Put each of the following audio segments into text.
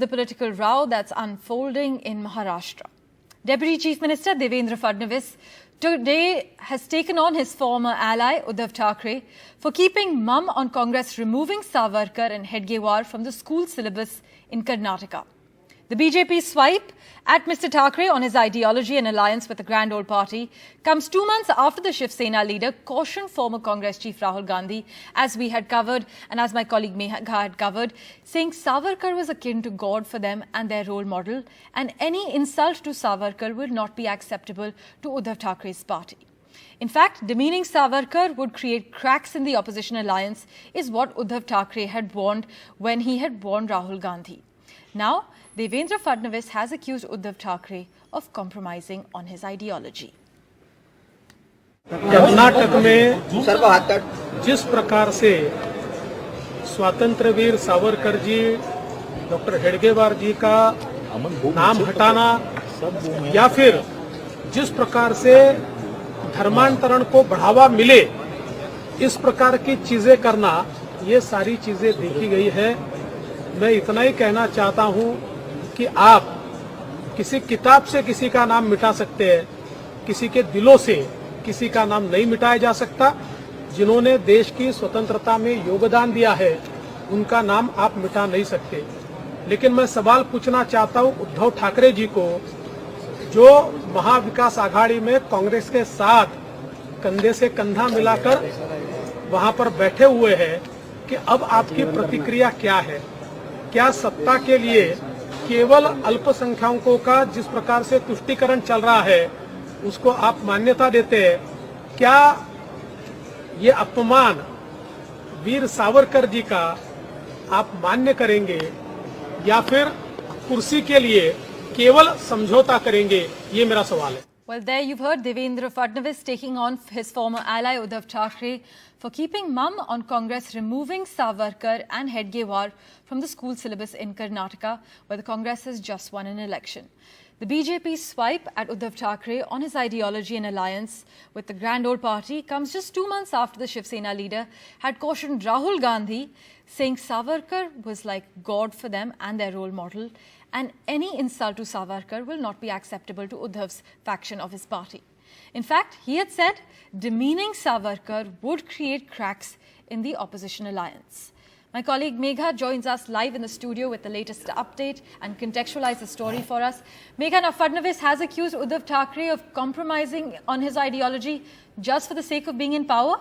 the political row that's unfolding in Maharashtra. Deputy Chief Minister Devendra Fadnavis today has taken on his former ally Uddhav Thackeray for keeping mum on Congress removing Savarkar and Hedgewar from the school syllabus in Karnataka. The BJP swipe at Mr Thackeray on his ideology and alliance with the Grand Old Party comes 2 months after the Shiv Sena leader cautioned former Congress chief Rahul Gandhi, as we had covered and as my colleague Megha had covered, saying Savarkar was akin to God for them and their role model, and any insult to Savarkar will not be acceptable to Uddhav Thackeray's party. In fact, demeaning Savarkar would create cracks in the opposition alliance, is what Uddhav Thackeray had warned when he had warned Rahul Gandhi. Now, Devendra Fadnavis has accused Uddhav Thackeray of compromising on his ideology. Karnataka में जिस प्रकार से स्वातंत्र्यवीर Savarkar ji, doctor Hedgewar जी का नाम हटाना या फिर जिस प्रकार से धर्मांतरण को बढ़ावा मिले, इस प्रकार की चीजें करना, ये सारी चीजें देखी गई है। मैं इतना ही कहना चाहता हूं कि आप किसी किताब से किसी का नाम मिटा सकते हैं, किसी के दिलों से किसी का नाम नहीं मिटाया जा सकता। जिन्होंने देश की स्वतंत्रता में योगदान दिया है, उनका नाम आप मिटा नहीं सकते। लेकिन मैं सवाल पूछना चाहता हूं उद्धव ठाकरे जी को, जो महाविकास आघाड़ी में कांग्रेस के साथ कंधे से कंधा मिलाकर वहां पर बैठे हुए हैं, कि अब आपकी प्रतिक्रिया क्या है? क्या सत्ता के लिए केवल अल्पसंख्यकों का जिस प्रकार से तुष्टीकरण चल रहा है, उसको आप मान्यता देते हैं? क्या ये अपमान वीर सावरकर जी का आप मान्य करेंगे, या फिर कुर्सी के लिए केवल समझौता करेंगे? ये मेरा सवाल है। Well, there you've heard Devendra Fadnavis taking on his former ally Uddhav Thackeray for keeping mum on Congress removing Savarkar and Hedgewar from the school syllabus in Karnataka, where the Congress has just won an election. The BJP swipe at Uddhav Thackeray on his ideology and alliance with the Grand Old Party comes just 2 months after the Shiv Sena leader had cautioned Rahul Gandhi, saying Savarkar was like God for them and their role model, and any insult to Savarkar will not be acceptable to Uddhav's faction of his party. In fact, he had said demeaning Savarkar would create cracks in the opposition alliance. My colleague Megha joins us live in the studio with the latest update and contextualize the story for us. Megha, now Fadnavis has accused Uddhav Thackeray of compromising on his ideology just for the sake of being in power?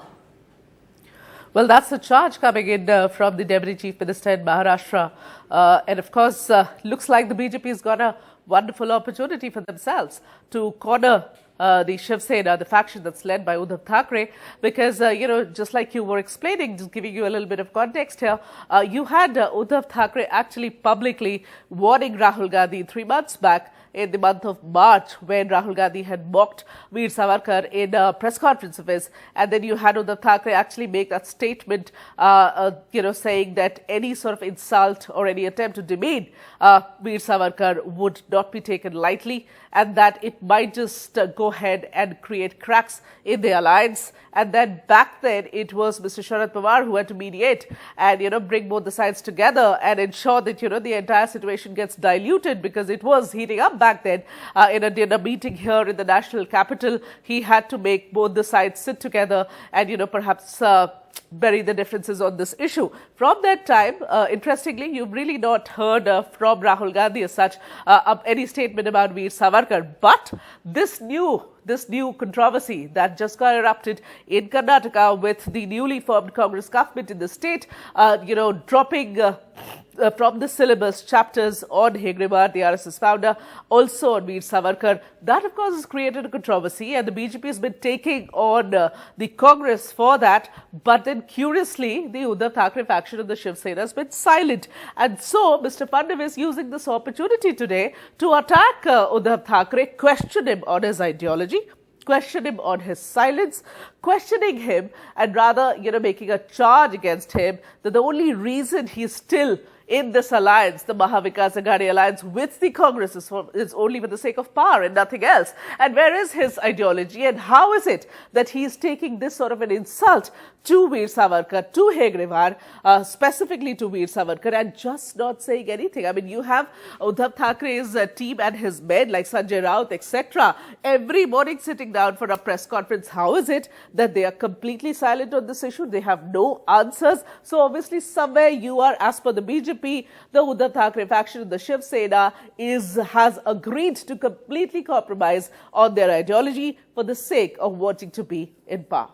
Well, that's the charge coming in from the Deputy Chief Minister in Maharashtra. And of course, looks like the BJP has got a wonderful opportunity for themselves to corner the Shiv Sena, the faction that's led by Uddhav Thackeray, because, just like you were explaining, just giving you a little bit of context here, you had Uddhav Thackeray actually publicly warning Rahul Gandhi 3 months back in the month of March, when Rahul Gandhi had mocked Veer Savarkar in a press conference of his. And then you had Uddhav Thackeray actually make that statement, saying that any sort of insult or any attempt to demean Veer Savarkar would not be taken lightly, and that it might just go ahead and create cracks in the alliance. And then back then, it was Mr. Sharad Pawar who had to mediate and, bring both the sides together and ensure that, the entire situation gets diluted, because it was heating up back then. In a meeting here in the national capital, he had to make both the sides sit together and, perhaps bury the differences on this issue. From that time, interestingly, you've really not heard from Rahul Gandhi as such any statement about Veer Savarkar. But this new controversy that just got erupted in Karnataka with the newly formed Congress government in the state, dropping from the syllabus chapters on Hedgewar, the RSS founder, also on Veer Savarkar. That, of course, has created a controversy, and the BJP has been taking on the Congress for that. But then, curiously, the Uddhav Thackeray faction of the Shiv Sena has been silent. And so, Mr. Fadnavis using this opportunity today to attack Uddhav Thackeray, question him on his ideology, question him on his silence, questioning him, and rather, making a charge against him that the only reason he's still in this alliance, the Mahavikas Aghadi alliance with the Congress is only for the sake of power and nothing else. And where is his ideology, and how is it that he is taking this sort of an insult to Veer Savarkar, to Hedgewar, specifically to Veer Savarkar, and just not saying anything? I mean, you have Uddhav Thackeray's team and his men like Sanjay Raut, etc., every morning sitting down for a press conference. How is it that they are completely silent on this issue? They have no answers. So obviously somewhere you are, as per the BJP, the Uddhav Thackeray faction, the Shiv Sena has agreed to completely compromise on their ideology for the sake of wanting to be in power.